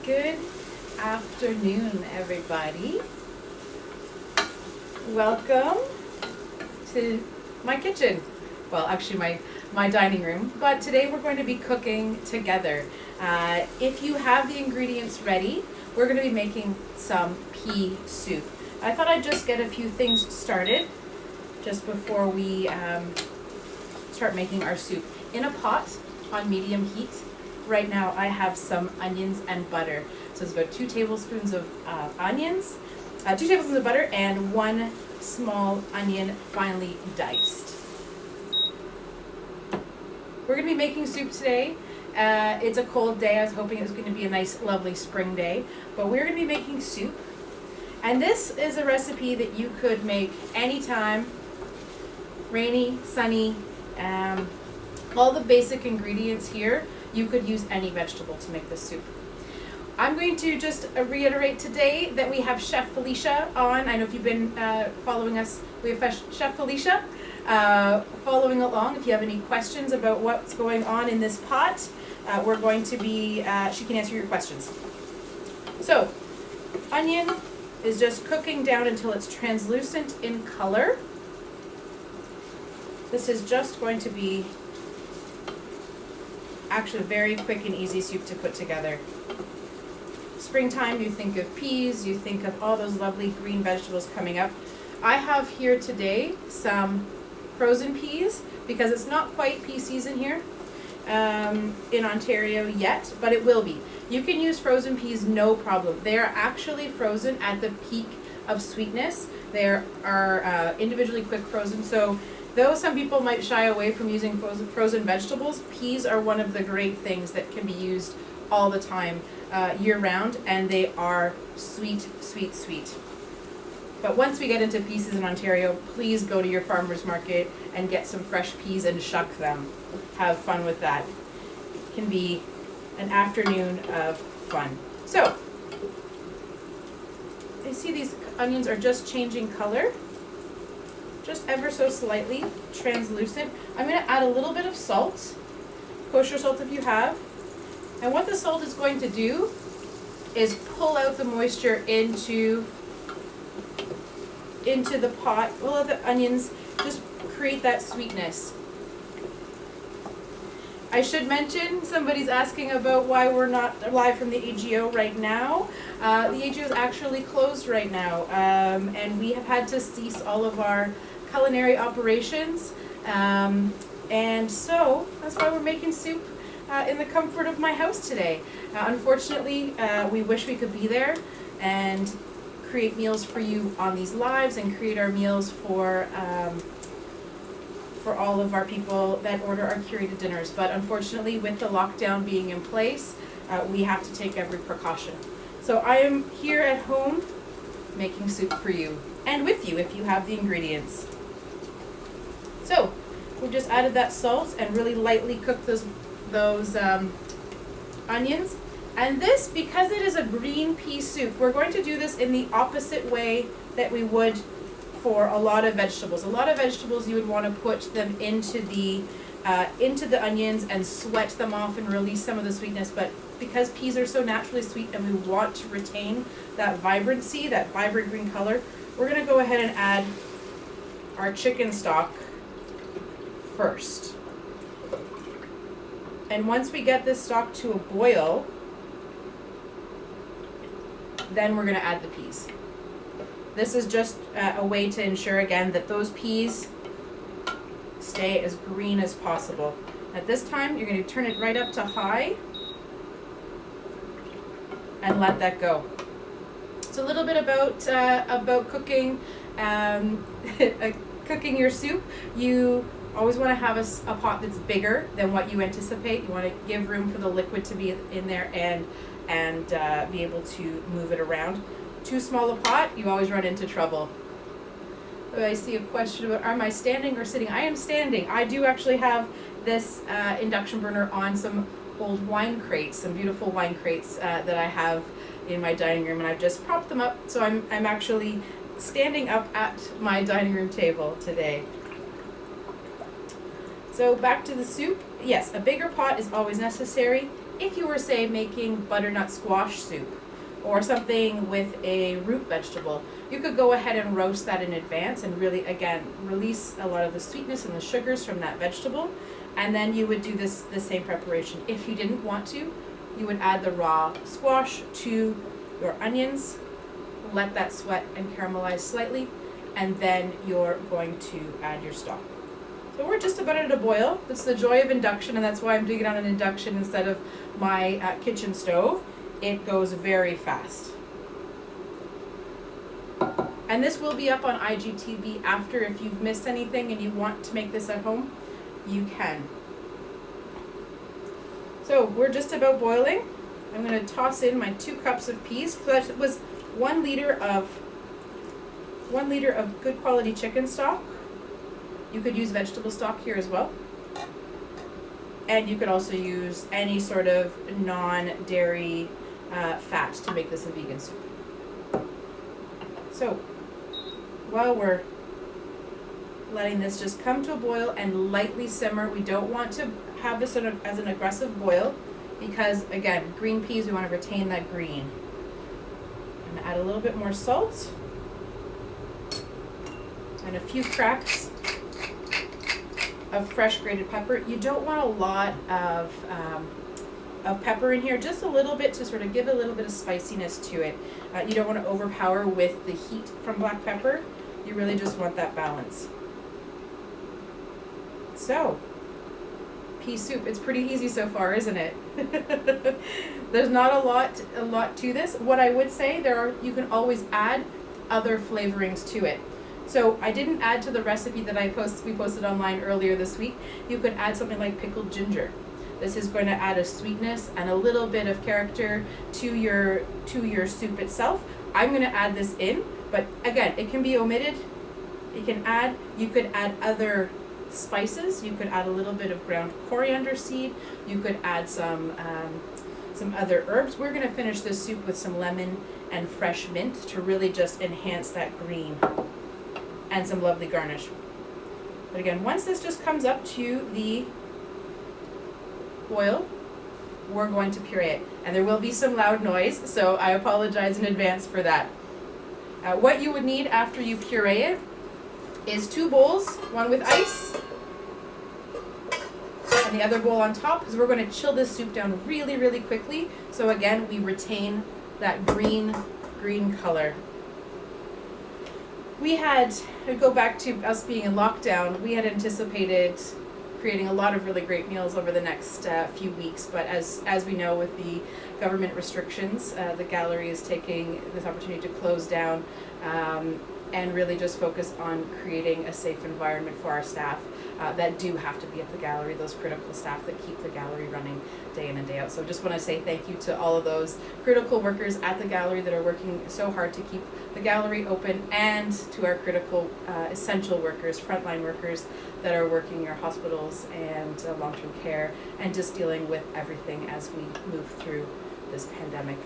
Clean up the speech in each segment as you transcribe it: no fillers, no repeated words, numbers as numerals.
Good afternoon, everybody. Welcome to my kitchen. Well, actually my dining room, but today we're going to be cooking together. If you have the ingredients ready, we're going to be making some pea soup. I thought I'd just get a few things started just before we start making our soup. In a pot on medium heat, right now I have some onions and butter. So it's about 2 tablespoons of onions, 2 tablespoons of butter, and 1 small onion finely diced. We're going to be making soup today. It's a cold day. I was hoping it was going to be a nice, lovely spring day, but we're going to be making soup. And this is a recipe that you could make anytime, rainy, sunny, all the basic ingredients here. You could use any vegetable to make this soup. I'm going to just reiterate today that we have Chef Felicia on. I know if you've been following us, we have Chef Felicia following along. If you have any questions about what's going on in this pot, we're going to be, she can answer your questions. So, onion is just cooking down until it's translucent in color. This is just going to be actually a very quick and easy soup to put together. Springtime, you think of peas, you think of all those lovely green vegetables coming up. I have here today some frozen peas because it's not quite pea season here in Ontario yet, but it will be. You can use frozen peas, no problem. They are actually frozen at the peak of sweetness. They are individually quick frozen, so though some people might shy away from using frozen vegetables, peas are one of the great things that can be used all the time, year-round, and they are sweet, sweet, sweet. But once we get into pea season in Ontario, please go to your farmer's market and get some fresh peas and shuck them. Have fun with that. It can be an afternoon of fun. So, I see these onions are just changing color. Just ever so slightly translucent. I'm going to add a little bit of salt, kosher salt if you have. And what the salt is going to do is pull out the moisture into the pot, pull out the onions, just create that sweetness. I should mention, somebody's asking about why we're not live from the AGO right now. The AGO is actually closed right now, and we have had to cease all of our culinary operations, and so that's why we're making soup in the comfort of my house today. Unfortunately, we wish we could be there and create meals for you on these lives and create our meals for all of our people that order our curated dinners. But unfortunately, with the lockdown being in place, we have to take every precaution. So I am here at home making soup for you and with you if you have the ingredients. So we just added that salt and really lightly cooked those onions. And this, because it is a green pea soup, we're going to do this in the opposite way that we would for a lot of vegetables. A lot of vegetables you would want to put them into the onions and sweat them off and release some of the sweetness. But because peas are so naturally sweet and we want to retain that vibrancy, that vibrant green color, we're going to go ahead and add our chicken stock first. And once we get this stock to a boil, then we're going to add the peas. This is just a way to ensure again that those peas stay as green as possible. At this time, you're going to turn it right up to high and let that go. It's a little bit about cooking, cooking your soup. You always want to have a pot that's bigger than what you anticipate. You want to give room for the liquid to be in there and be able to move it around. Too small a pot, you always run into trouble. I see a question about, am I standing or sitting? I am standing. I do actually have this induction burner on some old wine crates, some beautiful wine crates that I have in my dining room, and I've just propped them up, so I'm actually standing up at my dining room table today. So back to the soup. Yes, a bigger pot is always necessary. if you were, say, making butternut squash soup or something with a root vegetable, you could go ahead and roast that in advance and really, again, release a lot of the sweetness and the sugars from that vegetable. And then you would do the same preparation. If you didn't want to, you would add the raw squash to your onions, let that sweat and caramelize slightly, and then you're going to add your stock. So we're just about at a boil. That's the joy of induction, and that's why I'm doing it on an induction instead of my kitchen stove. It goes very fast. And this will be up on IGTV after. If you've missed anything and you want to make this at home, you can. So we're just about boiling. I'm going to toss in my 2 cups of peas. So that was 1 liter of good quality chicken stock. You could use vegetable stock here as well. And you could also use any sort of non-dairy fat to make this a vegan soup. So while we're letting this just come to a boil and lightly simmer, we don't want to have this as an aggressive boil because, again, green peas, we want to retain that green. And add a little bit more salt and a few cracks of fresh grated pepper. You don't want a lot of pepper in here, just a little bit to sort of give a little bit of spiciness to it. You don't want to overpower with the heat from black pepper. You really just want that balance. So, pea soup. It's pretty easy so far, isn't it? There's not a lot to this. What I would say, you can always add other flavorings to it. So I didn't add to the recipe that we posted online earlier this week. You could add something like pickled ginger. This is going to add a sweetness and a little bit of character to your soup itself. I'm going to add this in, but again, it can be omitted. You could add other spices. You could add a little bit of ground coriander seed. You could add some other herbs. We're going to finish this soup with some lemon and fresh mint to really just enhance that green, and some lovely garnish. But again, once this just comes up to the boil, we're going to puree it. And there will be some loud noise, so I apologize in advance for that. What you would need after you puree it is 2 bowls, one with ice, and the other bowl on top, because we're going to chill this soup down really, really quickly. So again, we retain that green color. To go back to us being in lockdown, we had anticipated creating a lot of really great meals over the next few weeks, but as we know, with the government restrictions, the gallery is taking this opportunity to close down and really just focus on creating a safe environment for our staff that do have to be at the gallery, those critical staff that keep the gallery running day in and day out. So just want to say thank you to all of those critical workers at the gallery that are working so hard to keep the gallery open, and to our critical essential workers, frontline workers that are working in our hospitals and long-term care, and just dealing with everything as we move through this pandemic.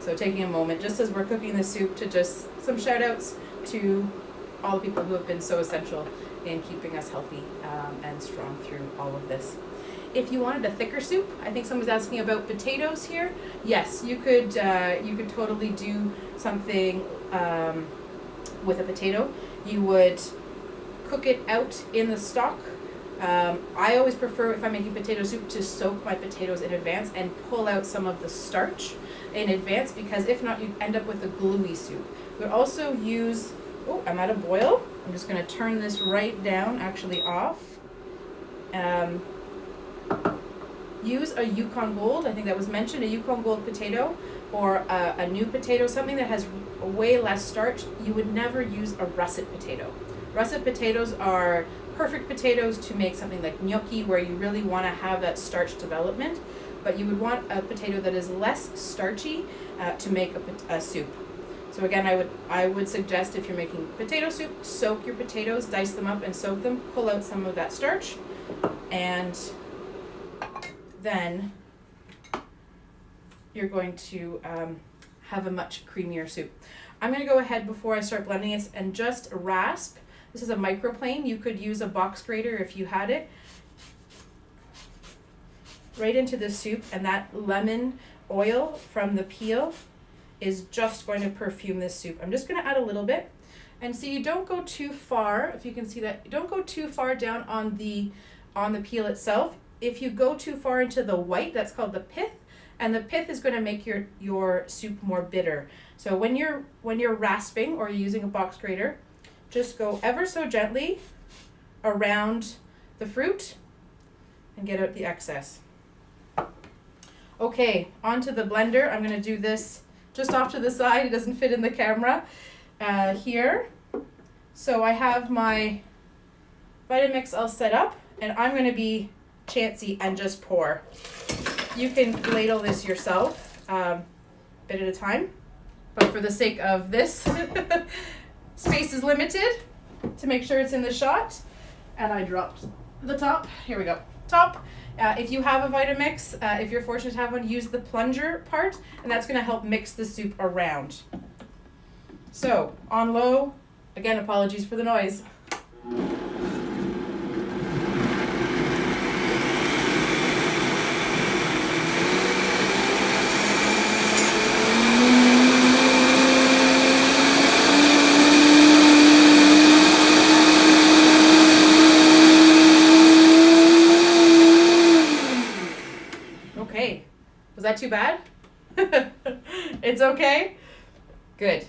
So taking a moment, just as we're cooking the soup, to just some shout outs to all the people who have been so essential in keeping us healthy and strong through all of this. If you wanted a thicker soup, I think someone's asking about potatoes here. Yes, you could totally do something with a potato. You would cook it out in the stock. I always prefer, if I'm making potato soup, to soak my potatoes in advance and pull out some of the starch in advance, because if not, you end up with a gluey soup. We also use, I'm at a boil. I'm just going to turn this right down, actually off. Use a Yukon Gold, I think that was mentioned, a Yukon Gold potato, or a new potato, something that has way less starch. You would never use a russet potato. Russet potatoes are perfect potatoes to make something like gnocchi, where you really want to have that starch development, but you would want a potato that is less starchy to make a soup. So again, I would suggest, if you're making potato soup, soak your potatoes, dice them up and soak them, pull out some of that starch, and then you're going to have a much creamier soup. I'm going to go ahead before I start blending it and just rasp. This is a microplane. You could use a box grater if you had it. right into the soup, and that lemon oil from the peel is just going to perfume this soup. I'm just going to add a little bit. And see, you don't go too far, if you can see that, you don't go too far down on the peel itself. If you go too far into the white, that's called the pith, and the pith is going to make your soup more bitter. So when you're rasping or you're using a box grater, just go ever so gently around the fruit and get out the excess. Okay, onto the blender. I'm going to do this just off to the side. It doesn't fit in the camera here. So I have my Vitamix all set up, and I'm going to be chancy and just pour. You can ladle this yourself, bit at a time, but for the sake of this, space is limited to make sure it's in the shot. And I dropped the top. Here we go. Top. If you have a Vitamix, if you're fortunate to have one, use the plunger part, and that's going to help mix the soup around. So, on low, again, apologies for the noise. Okay, was that too bad? It's okay? Good.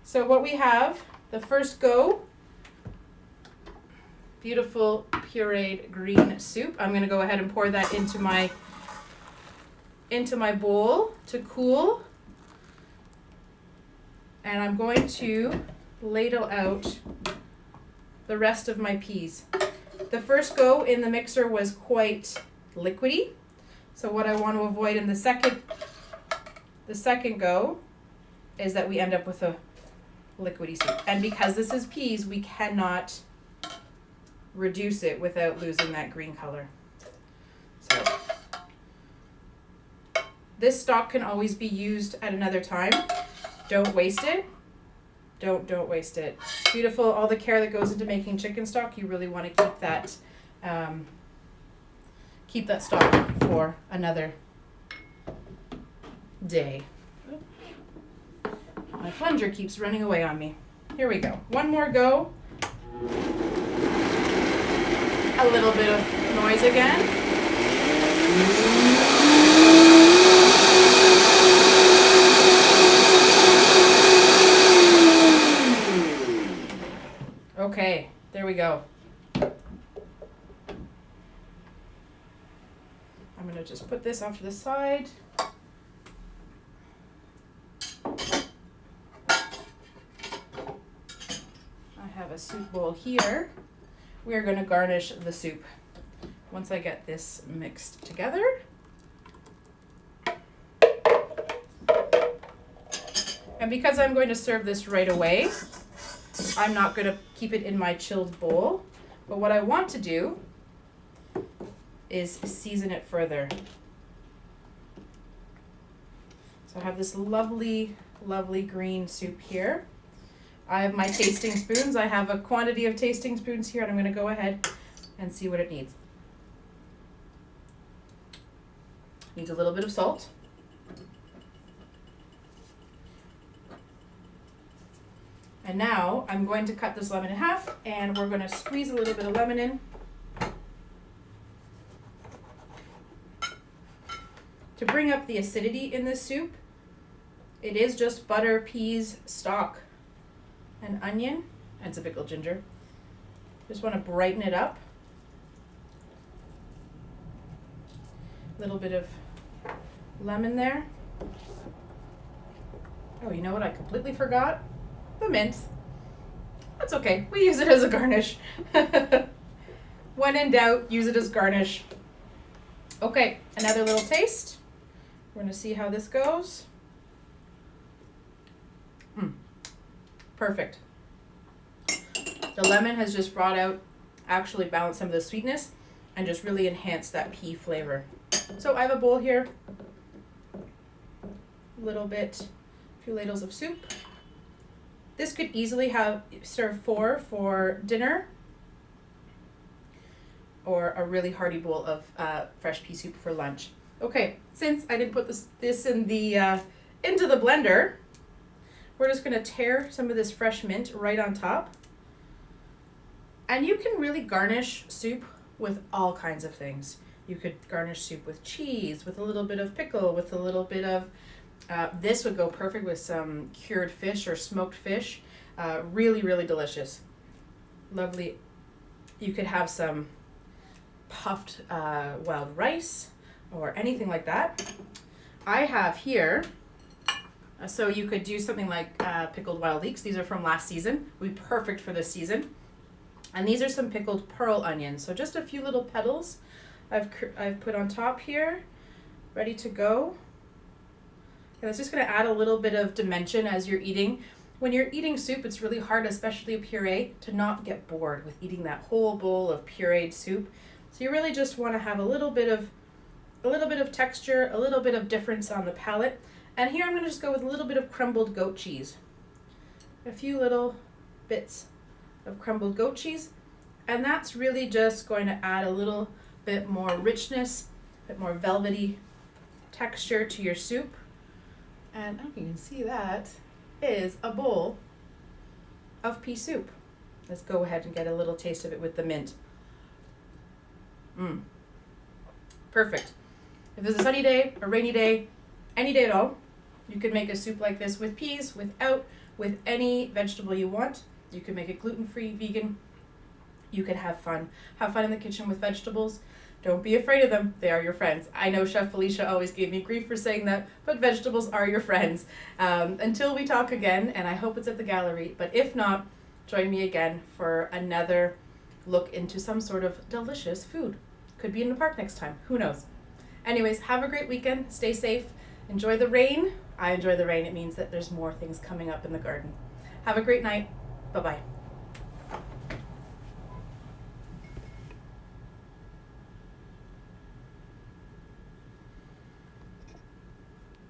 So what we have, the first go, beautiful pureed green soup. I'm going to go ahead and pour that into my bowl to cool. And I'm going to ladle out the rest of my peas. The first go in the mixer was quite liquidy. So what I want to avoid in the second go is that we end up with a liquidy soup. And because this is peas, we cannot reduce it without losing that green color. So this stock can always be used at another time. Don't waste it. Don't waste it. Beautiful, all the care that goes into making chicken stock. You really want to keep that stock for another day. My plunger keeps running away on me. Here we go. One more go. A little bit of noise again. Okay, there we go. I'm going to just put this off to the side. I have a soup bowl here. We are going to garnish the soup once I get this mixed together. And because I'm going to serve this right away, I'm not going to keep it in my chilled bowl. But what I want to do is season it further. So I have this lovely, lovely green soup here. I have my tasting spoons. I have a quantity of tasting spoons here, and I'm going to go ahead and see what it needs. Needs a little bit of salt. And now I'm going to cut this lemon in half, and we're going to squeeze a little bit of lemon in. To bring up the acidity in this soup, it is just butter, peas, stock, and onion, and some pickled ginger. Just want to brighten it up. A little bit of lemon there. Oh, you know what I completely forgot? The mint. That's okay. We use it as a garnish. When in doubt, use it as garnish. Okay, another little taste. We're going to see how this goes. Perfect. The lemon has just brought out, actually balanced some of the sweetness and just really enhanced that pea flavor. So I have a bowl here. A little bit, a few ladles of soup. This could easily serve 4 for dinner, or a really hearty bowl of fresh pea soup for lunch. Okay, since I didn't put this in the into the blender, we're just gonna tear some of this fresh mint right on top. And you can really garnish soup with all kinds of things. You could garnish soup with cheese, with a little bit of pickle, with a little bit of, this would go perfect with some cured fish or smoked fish. Really, really delicious. Lovely. You could have some puffed wild rice or anything like that. I have here, so you could do something like pickled wild leeks. These are from last season. Would be perfect for this season. And these are some pickled pearl onions. So just a few little petals I've put on top here, ready to go. And it's just gonna add a little bit of dimension as you're eating. When you're eating soup, it's really hard, especially a puree, to not get bored with eating that whole bowl of pureed soup. So you really just wanna have a little bit of texture, a little bit of difference on the palate. And here I'm gonna just go with a little bit of crumbled goat cheese. A few little bits of crumbled goat cheese. And that's really just going to add a little bit more richness, a bit more velvety texture to your soup. And I don't know if you can see that is a bowl of pea soup. Let's go ahead and get a little taste of it with the mint. Perfect. If it's a sunny day, a rainy day, any day at all, you could make a soup like this with peas, with any vegetable you want. You could make it gluten-free, vegan. You could have fun. Have fun in the kitchen with vegetables. Don't be afraid of them. They are your friends. I know Chef Felicia always gave me grief for saying that, but vegetables are your friends. Until we talk again, and I hope it's at the gallery, but if not, join me again for another look into some sort of delicious food. Could be in the park next time. Who knows? Anyways, have a great weekend. Stay safe. Enjoy the rain. I enjoy the rain. It means that there's more things coming up in the garden. Have a great night. Bye-bye.